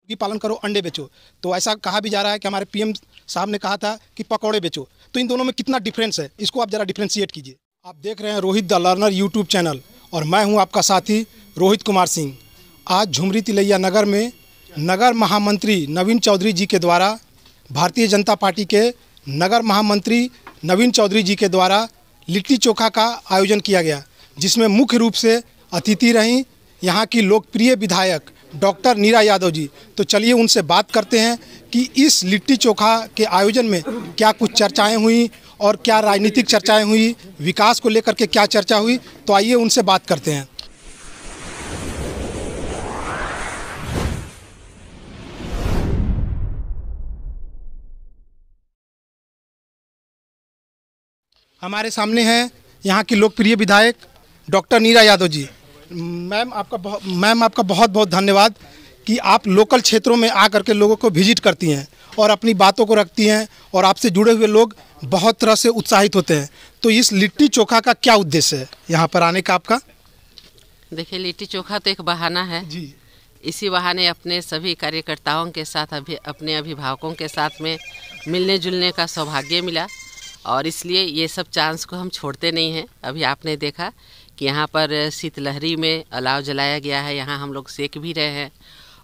मुर्गी पालन करो, अंडे बेचो। तो ऐसा कहा भी जा रहा है कि हमारे पीएम साहब ने कहा था कि पकौड़े बेचो। तो इन दोनों में कितना डिफरेंस है, इसको आप ज़रा डिफ्रेंशिएट कीजिए। आप देख रहे हैं Rohit the learner YouTube channel और मैं हूं आपका साथी रोहित कुमार सिंह। आज झुमरी तिलैया नगर में नगर महामंत्री नवीन चौधरी जी के द्वारा, भारतीय जनता पार्टी के नगर महामंत्री नवीन चौधरी जी के द्वारा लिट्टी चोखा का आयोजन किया गया, जिसमें मुख्य रूप से अतिथि रहीं यहाँ की लोकप्रिय विधायक डॉक्टर नीरा यादव जी। तो चलिए उनसे बात करते हैं कि इस लिट्टी चोखा के आयोजन में क्या कुछ चर्चाएं हुई और क्या राजनीतिक चर्चाएं हुई, विकास को लेकर के क्या चर्चा हुई। तो आइए उनसे बात करते हैं। हमारे सामने हैं यहाँ की लोकप्रिय विधायक डॉक्टर नीरा यादव जी। मैम आपका बहुत बहुत धन्यवाद कि आप लोकल क्षेत्रों में आकर के लोगों को विजिट करती हैं और अपनी बातों को रखती हैं और आपसे जुड़े हुए लोग बहुत तरह से उत्साहित होते हैं। तो इस लिट्टी चोखा का क्या उद्देश्य है यहाँ पर आने का आपका? देखिए, लिट्टी चोखा तो एक बहाना है जी। इसी बहाने अपने सभी कार्यकर्ताओं के साथ अपने अभिभावकों के साथ में मिलने जुलने का सौभाग्य मिला और इसलिए ये सब चांस को हम छोड़ते नहीं हैं। अभी आपने देखा कि यहाँ पर शीतलहरी में अलाव जलाया गया है, यहाँ हम लोग सेक भी रहे हैं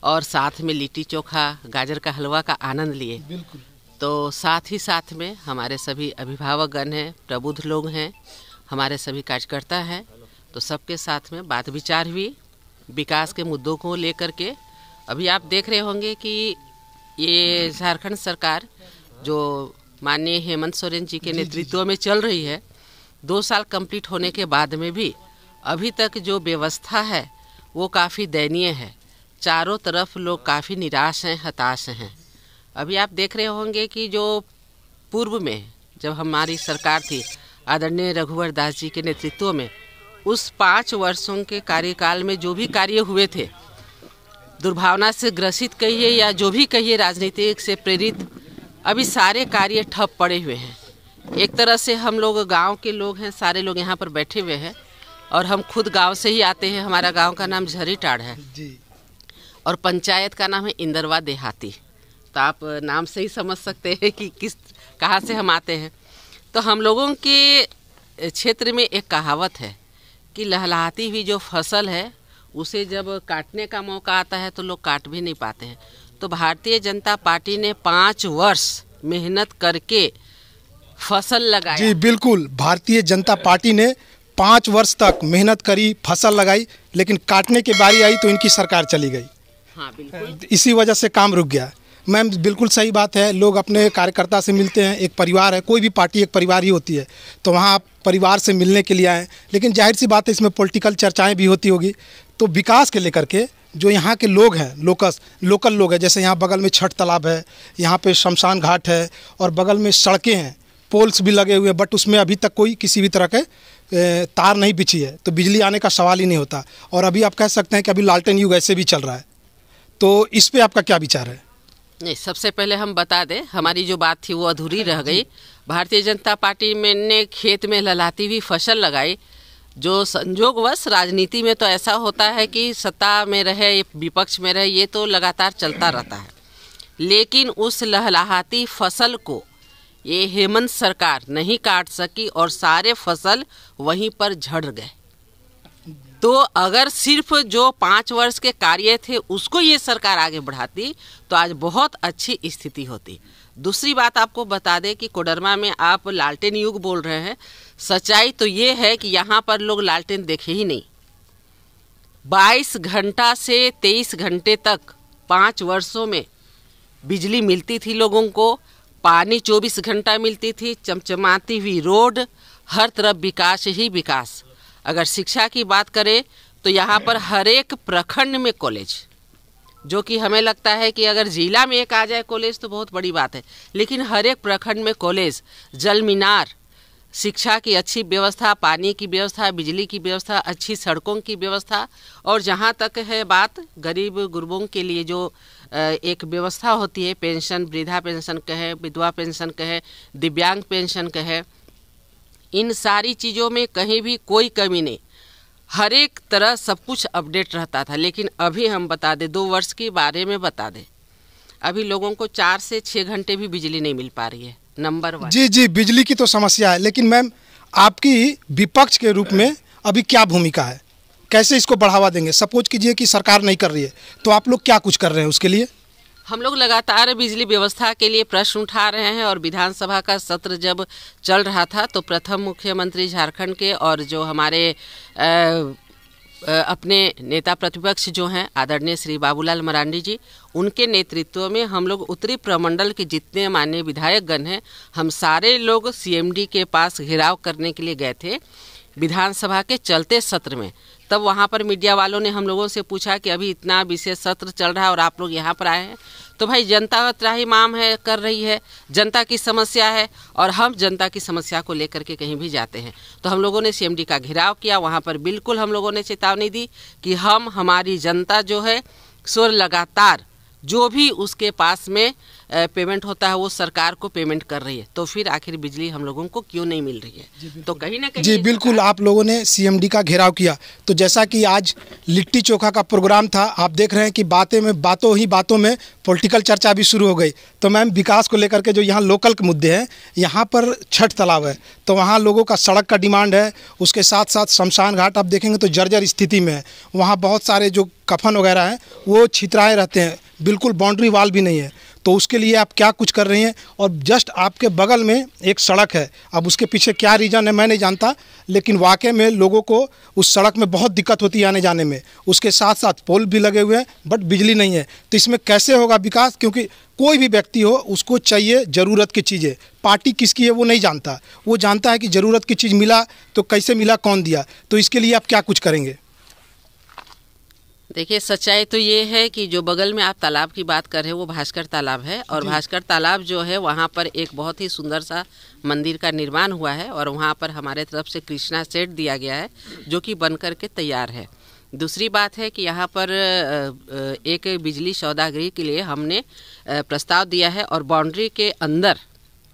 और साथ में लिट्टी चोखा गाजर का हलवा का आनंद लिए। बिल्कुल। तो साथ ही साथ में हमारे सभी अभिभावकगण हैं, प्रबुद्ध लोग हैं, हमारे सभी कार्यकर्ता हैं। तो सबके साथ में बात विचार हुई विकास के मुद्दों को लेकर के। अभी आप देख रहे होंगे कि ये झारखंड सरकार जो माननीय हेमंत सोरेन जी के नेतृत्व में चल रही है, 2 साल कंप्लीट होने के बाद में भी अभी तक जो व्यवस्था है वो काफ़ी दयनीय है। चारों तरफ लोग काफ़ी निराश हैं, हताश हैं। अभी आप देख रहे होंगे कि जो पूर्व में जब हमारी सरकार थी आदरणीय रघुवर दास जी के नेतृत्व में, उस 5 वर्षों के कार्यकाल में जो भी कार्य हुए थे, दुर्भावना से ग्रसित कहिए या जो भी कहिए राजनीतिक से प्रेरित, अभी सारे कार्य ठप पड़े हुए हैं। एक तरह से हम लोग गांव के लोग हैं, सारे लोग यहाँ पर बैठे हुए हैं और हम खुद गांव से ही आते हैं। हमारा गांव का नाम झरीटाड़ है जी और पंचायत का नाम है इंदरवा देहाती। तो आप नाम से ही समझ सकते हैं कि कहाँ से हम आते हैं। तो हम लोगों के क्षेत्र में एक कहावत है कि लहलहाती हुई जो फसल है उसे जब काटने का मौका आता है तो लोग काट भी नहीं पाते हैं। तो भारतीय जनता पार्टी ने 5 वर्ष मेहनत करके फसल लगाई। जी बिल्कुल, भारतीय जनता पार्टी ने 5 वर्ष तक मेहनत करी, फसल लगाई, लेकिन काटने की बारी आई तो इनकी सरकार चली गई। हाँ बिल्कुल, इसी वजह से काम रुक गया। मैम बिल्कुल सही बात है, लोग अपने कार्यकर्ता से मिलते हैं, एक परिवार है, कोई भी पार्टी एक परिवार ही होती है, तो वहाँ आप परिवार से मिलने के लिए आए। लेकिन जाहिर सी बात है इसमें पॉलिटिकल चर्चाएं भी होती होगी। तो विकास के लेकर के जो यहाँ के लोग हैं, लोकल लोग हैं, जैसे यहाँ बगल में छठ तालाब है, यहाँ पे शमशान घाट है और बगल में सड़कें हैं, पोल्स भी लगे हुए हैं, बट उसमें अभी तक कोई किसी भी तरह के तार नहीं बिछी है, तो बिजली आने का सवाल ही नहीं होता। और अभी आप कह सकते हैं कि अभी लालटेन युग ऐसे भी चल रहा है। तो इस पे आपका क्या विचार है? नहीं, सबसे पहले हम बता दें, हमारी जो बात थी वो अधूरी रह गई। भारतीय जनता पार्टी में ने खेत में लहलहाती हुई फसल लगाई। जो संजोगवश राजनीति में तो ऐसा होता है कि सत्ता में रहे विपक्ष में रहे, ये तो लगातार चलता रहता है। लेकिन उस लहलहाती फसल को ये हेमंत सरकार नहीं काट सकी और सारे फसल वहीं पर झड़ गए। तो अगर सिर्फ जो 5 वर्ष के कार्य थे उसको ये सरकार आगे बढ़ाती तो आज बहुत अच्छी स्थिति होती। दूसरी बात आपको बता दें कि कोडरमा में आप लालटेन युग बोल रहे हैं, सच्चाई तो ये है कि यहाँ पर लोग लालटेन देखे ही नहीं। 22 घंटा से 23 घंटे तक 5 वर्षों में बिजली मिलती थी लोगों को, पानी 24 घंटा मिलती थी, चमचमाती हुई रोड, हर तरफ विकास ही विकास। अगर शिक्षा की बात करें तो यहाँ पर हर एक प्रखंड में कॉलेज, जो कि हमें लगता है कि अगर जिला में एक आ जाए कॉलेज तो बहुत बड़ी बात है, लेकिन हर एक प्रखंड में कॉलेज, जल मीनार, शिक्षा की अच्छी व्यवस्था, पानी की व्यवस्था, बिजली की व्यवस्था, अच्छी सड़कों की व्यवस्था। और जहाँ तक है बात गरीब गुरबों के लिए जो एक व्यवस्था होती है, पेंशन, वृद्धा पेंशन कहे, विधवा पेंशन कहे, दिव्यांग पेंशन कहे, इन सारी चीज़ों में कहीं भी कोई कमी नहीं। हर एक तरह सब कुछ अपडेट रहता था। लेकिन अभी हम बता दें, 2 वर्ष के बारे में बता दें, अभी लोगों को 4 से 6 घंटे भी बिजली नहीं मिल पा रही है। नंबर 1। जी जी, बिजली की तो समस्या है, लेकिन मैम आपकी विपक्ष के रूप में अभी क्या भूमिका है, कैसे इसको बढ़ावा देंगे? सपोज कीजिए कि सरकार नहीं कर रही है, तो आप लोग क्या कुछ कर रहे हैं उसके लिए? हम लोग लगातार बिजली व्यवस्था के लिए प्रश्न उठा रहे हैं। और विधानसभा का सत्र जब चल रहा था तो प्रथम मुख्यमंत्री झारखंड के और जो हमारे अपने नेता प्रतिपक्ष जो हैं आदरणीय श्री बाबूलाल मरांडी जी, उनके नेतृत्व में हम लोग उत्तरी प्रमंडल के जितने माननीय विधायकगण हैं, हम सारे लोग सीएमडी के पास घेराव करने के लिए गए थे विधानसभा के चलते सत्र में। तब वहाँ पर मीडिया वालों ने हम लोगों से पूछा कि अभी इतना विशेष सत्र चल रहा है और आप लोग यहाँ पर आए हैं। तो भाई जनता त्राहिमाम है, कर रही है, जनता की समस्या है और हम जनता की समस्या को लेकर के कहीं भी जाते हैं। तो हम लोगों ने सीएमडी का घेराव किया। वहाँ पर बिल्कुल हम लोगों ने चेतावनी दी कि हमारी जनता जो है सो लगातार जो भी उसके पास में पेमेंट होता है वो सरकार को पेमेंट कर रही है, तो फिर आखिर बिजली हम लोगों को क्यों नहीं मिल रही है? तो कहीं ना कहीं जी बिल्कुल, आप लोगों ने सीएमडी का घेराव किया। तो जैसा कि आज लिट्टी चोखा का प्रोग्राम था, आप देख रहे हैं कि बातों में पॉलिटिकल चर्चा भी शुरू हो गई। तो मैम विकास को लेकर के जो यहाँ लोकल के मुद्दे हैं, यहाँ पर छठ तालाब है तो वहाँ लोगों का सड़क का डिमांड है, उसके साथ साथ शमशान घाट आप देखेंगे तो जर्जर स्थिति में है। वहाँ बहुत सारे जो कफन वगैरह हैं वो छितराए रहते हैं, बिल्कुल बाउंड्री वाल भी नहीं है। तो उसके लिए आप क्या कुछ कर रही हैं? और जस्ट आपके बगल में एक सड़क है, अब उसके पीछे क्या रीज़न है मैं नहीं जानता, लेकिन वाकई में लोगों को उस सड़क में बहुत दिक्कत होती है आने जाने में। उसके साथ साथ पोल भी लगे हुए हैं बट बिजली नहीं है। तो इसमें कैसे होगा विकास? क्योंकि कोई भी व्यक्ति हो उसको चाहिए ज़रूरत की चीज़ें। पार्टी किसकी है वो नहीं जानता, वो जानता है कि ज़रूरत की चीज़ मिला तो कैसे मिला, कौन दिया। तो इसके लिए आप क्या कुछ करेंगे? देखिए, सच्चाई तो ये है कि जो बगल में आप तालाब की बात कर रहे हैं वो भास्कर तालाब है। और भास्कर तालाब जो है वहाँ पर एक बहुत ही सुंदर सा मंदिर का निर्माण हुआ है और वहाँ पर हमारे तरफ से कृष्णा सेट दिया गया है जो कि बन कर के तैयार है। दूसरी बात है कि यहाँ पर एक बिजली सौदागरी के लिए हमने प्रस्ताव दिया है और बाउंड्री के अंदर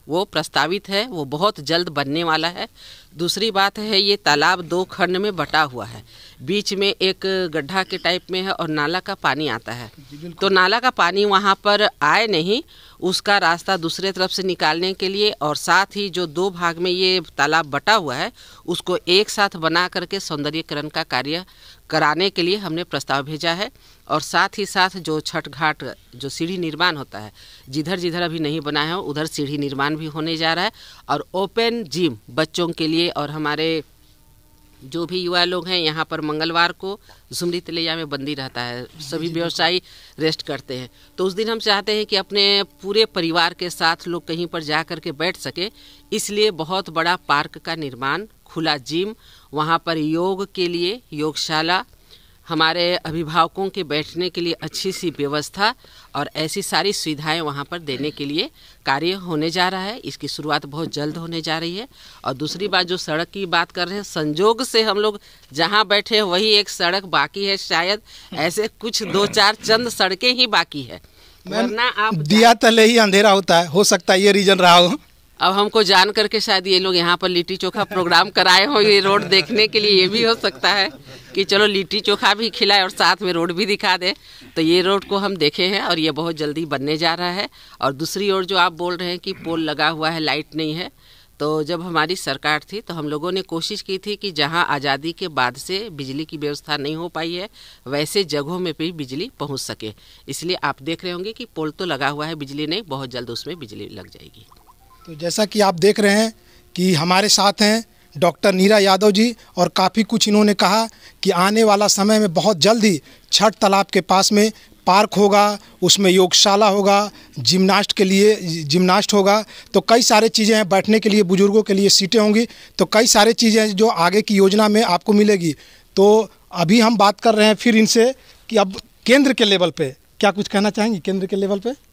वो प्रस्तावित है, वो बहुत जल्द बनने वाला है। दूसरी बात है ये तालाब 2 खंड में बटा हुआ है, बीच में एक गड्ढा के टाइप में है और नाला का पानी आता है। तो नाला का पानी वहाँ पर आए नहीं, उसका रास्ता दूसरे तरफ से निकालने के लिए और साथ ही जो 2 भाग में ये तालाब बटा हुआ है उसको एक साथ बना करके सौंदर्यीकरण का कार्य कराने के लिए हमने प्रस्ताव भेजा है। और साथ ही साथ जो छठ घाट जो सीढ़ी निर्माण होता है, जिधर जिधर अभी नहीं बना है उधर सीढ़ी निर्माण भी होने जा रहा है। और ओपन जिम बच्चों के लिए और हमारे जो भी युवा लोग हैं, यहाँ पर मंगलवार को झुमरी तिलैया में बंदी रहता है, सभी व्यवसायी रेस्ट करते हैं। तो उस दिन हम चाहते हैं कि अपने पूरे परिवार के साथ लोग कहीं पर जा कर के बैठ सके, इसलिए बहुत बड़ा पार्क का निर्माण, खुला जिम, वहाँ पर योग के लिए योगशाला, हमारे अभिभावकों के बैठने के लिए अच्छी सी व्यवस्था और ऐसी सारी सुविधाएं वहाँ पर देने के लिए कार्य होने जा रहा है। इसकी शुरुआत बहुत जल्द होने जा रही है। और दूसरी बात जो सड़क की बात कर रहे हैं, संजोग से हम लोग जहाँ बैठे हैं वही एक सड़क बाकी है, शायद ऐसे कुछ 2-4 चंद सड़कें ही बाकी है, वरना आप दिया तले ही अंधेरा होता है, हो सकता है ये रीजन रहा हो। अब हमको जान करके शायद ये लोग यहाँ पर लिट्टी चोखा प्रोग्राम कराए हो ये रोड देखने के लिए, ये भी हो सकता है कि चलो लिट्टी चोखा भी खिलाए और साथ में रोड भी दिखा दे। तो ये रोड को हम देखे हैं और ये बहुत जल्दी बनने जा रहा है। और दूसरी ओर जो आप बोल रहे हैं कि पोल लगा हुआ है, लाइट नहीं है, तो जब हमारी सरकार थी तो हम लोगों ने कोशिश की थी कि जहाँ आज़ादी के बाद से बिजली की व्यवस्था नहीं हो पाई है वैसे जगहों में भी बिजली पहुँच सके। इसलिए आप देख रहे होंगे कि पोल तो लगा हुआ है, बिजली नहीं, बहुत जल्द उसमें बिजली लग जाएगी। तो जैसा कि आप देख रहे हैं कि हमारे साथ हैं डॉक्टर नीरा यादव जी और काफ़ी कुछ इन्होंने कहा कि आने वाला समय में बहुत जल्द ही छठ तालाब के पास में पार्क होगा, उसमें योगशाला होगा, जिम्नास्ट होगा, तो कई सारे चीज़ें हैं, बैठने के लिए बुजुर्गों के लिए सीटें होंगी, तो कई सारे चीज़ें हैं जो आगे की योजना में आपको मिलेगी। तो अभी हम बात कर रहे हैं फिर इनसे कि अब केंद्र के लेवल पे क्या कुछ कहना चाहेंगे? केंद्र के लेवल पे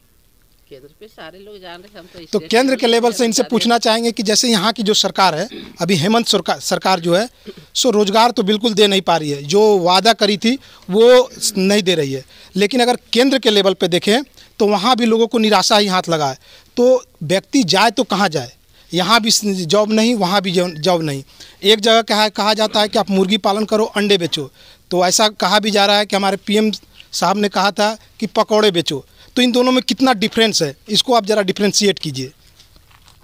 केंद्र पे सारे लोग जान रहे हैं, हम तो केंद्र के लेवल से इनसे पूछना चाहेंगे कि जैसे यहाँ की जो सरकार है अभी हेमंत सरकार जो है सो रोजगार तो बिल्कुल दे नहीं पा रही है, जो वादा करी थी वो नहीं दे रही है। लेकिन अगर केंद्र के लेवल पे देखें तो वहाँ भी लोगों को निराशा ही हाथ लगा है। तो व्यक्ति जाए तो कहाँ जाए? यहाँ भी जॉब नहीं, वहाँ भी जॉब नहीं। एक जगह कहा जाता है कि आप मुर्गी पालन करो, अंडे बेचो, तो ऐसा कहा भी जा रहा है कि हमारे पीएम साहब ने कहा था कि पकौड़े बेचो। तो इन दोनों में कितना डिफरेंस है, इसको आप ज़रा डिफ्रेंशिएट कीजिए।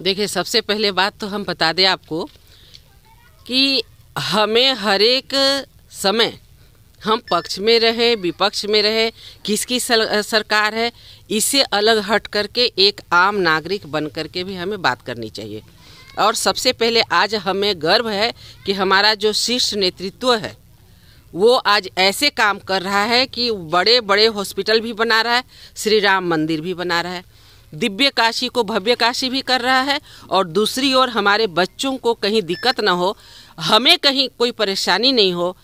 देखिए, सबसे पहले बात तो हम बता दें आपको कि हमें हर एक समय, हम पक्ष में रहे विपक्ष में रहे, किसकी सरकार है, इससे अलग हट करके एक आम नागरिक बन करके भी हमें बात करनी चाहिए। और सबसे पहले आज हमें गर्व है कि हमारा जो शीर्ष नेतृत्व है वो आज ऐसे काम कर रहा है कि बड़े बड़े हॉस्पिटल भी बना रहा है, श्री राम मंदिर भी बना रहा है, दिव्य काशी को भव्य काशी भी कर रहा है। और दूसरी ओर हमारे बच्चों को कहीं दिक्कत ना हो, हमें कहीं कोई परेशानी नहीं हो,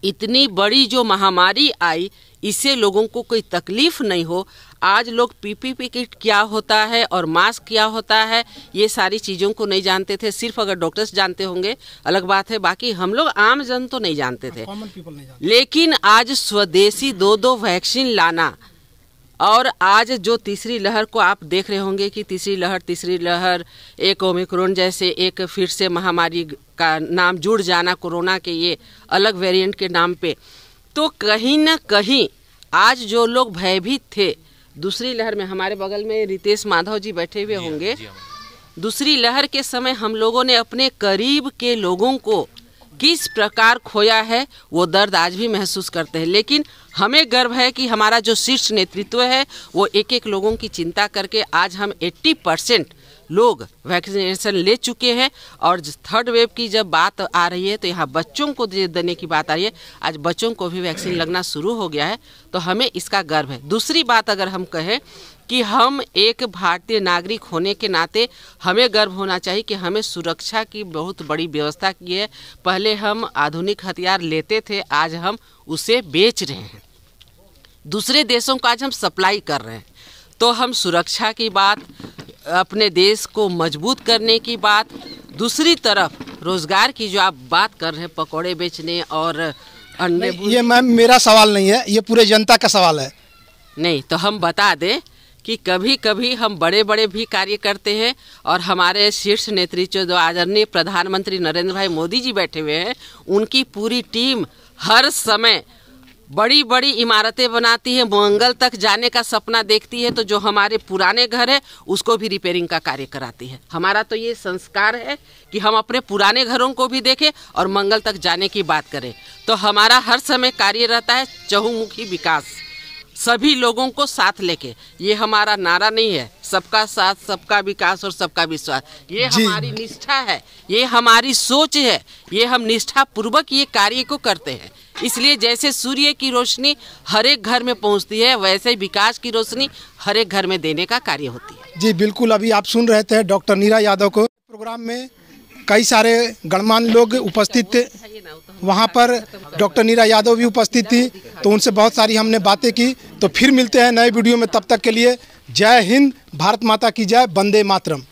इतनी बड़ी जो महामारी आई इससे लोगों को कोई तकलीफ नहीं हो। आज लोग पीपीपी किट क्या होता है और मास्क क्या होता है ये सारी चीज़ों को नहीं जानते थे। सिर्फ अगर डॉक्टर्स जानते होंगे अलग बात है, बाकी हम लोग आम जन तो नहीं जानते थे। कॉमन पीपल नहीं जानते। लेकिन आज स्वदेशी 2-2 वैक्सीन लाना, और आज जो तीसरी लहर को आप देख रहे होंगे कि तीसरी लहर एक ओमिक्रॉन जैसे एक फिर से महामारी का नाम जुड़ जाना कोरोना के ये अलग वेरिएंट के नाम पे, तो कहीं ना कहीं आज जो लोग भयभीत थे दूसरी लहर में, हमारे बगल में रितेश माधव जी बैठे हुए होंगे, दूसरी लहर के समय हम लोगों ने अपने करीब के लोगों को किस प्रकार खोया है वो दर्द आज भी महसूस करते हैं। लेकिन हमें गर्व है कि हमारा जो शीर्ष नेतृत्व है वो एक एक लोगों की चिंता करके आज हम 80% लोग वैक्सीनेशन ले चुके हैं। और थर्ड वेव की जब बात आ रही है तो यहाँ बच्चों को देने की बात आ रही है, आज बच्चों को भी वैक्सीन लगना शुरू हो गया है, तो हमें इसका गर्व है। दूसरी बात अगर हम कहें कि हम एक भारतीय नागरिक होने के नाते हमें गर्व होना चाहिए कि हमें सुरक्षा की बहुत बड़ी व्यवस्था की है। पहले हम आधुनिक हथियार लेते थे, आज हम उसे बेच रहे हैं, दूसरे देशों को आज हम सप्लाई कर रहे हैं। तो हम सुरक्षा की बात, अपने देश को मजबूत करने की बात, दूसरी तरफ रोजगार की जो आप बात कर रहे हैं, पकौड़े बेचने और अंडे, ये मैम मेरा सवाल नहीं है, ये पूरे जनता का सवाल है। नहीं तो हम बता दें कि कभी कभी हम बड़े बड़े भी कार्य करते हैं और हमारे शीर्ष नेतृत्व जो आदरणीय प्रधानमंत्री नरेंद्र भाई मोदी जी बैठे हुए हैं, उनकी पूरी टीम हर समय बड़ी बड़ी इमारतें बनाती है, मंगल तक जाने का सपना देखती है, तो जो हमारे पुराने घर है उसको भी रिपेयरिंग का कार्य कराती है। हमारा तो ये संस्कार है कि हम अपने पुराने घरों को भी देखें और मंगल तक जाने की बात करें। तो हमारा हर समय कार्य रहता है चहुमुखी विकास, सभी लोगों को साथ लेके। ये हमारा नारा नहीं है सबका साथ सबका विकास और सबका विश्वास, ये हमारी निष्ठा है, ये हमारी सोच है, ये हम निष्ठा पूर्वक ये कार्य को करते हैं। इसलिए जैसे सूर्य की रोशनी हर एक घर में पहुंचती है, वैसे विकास की रोशनी हर एक घर में देने का कार्य होती है। जी बिल्कुल, अभी आप सुन रहे थे डॉक्टर नीरा यादव को। प्रोग्राम में कई सारे गणमान्य लोग उपस्थित थे, वहाँ पर डॉक्टर नीरा यादव भी उपस्थित थी, तो उनसे बहुत सारी हमने बातें की। तो फिर मिलते हैं नए वीडियो में, तब तक के लिए जय हिंद, भारत माता की जय, वंदे मातरम।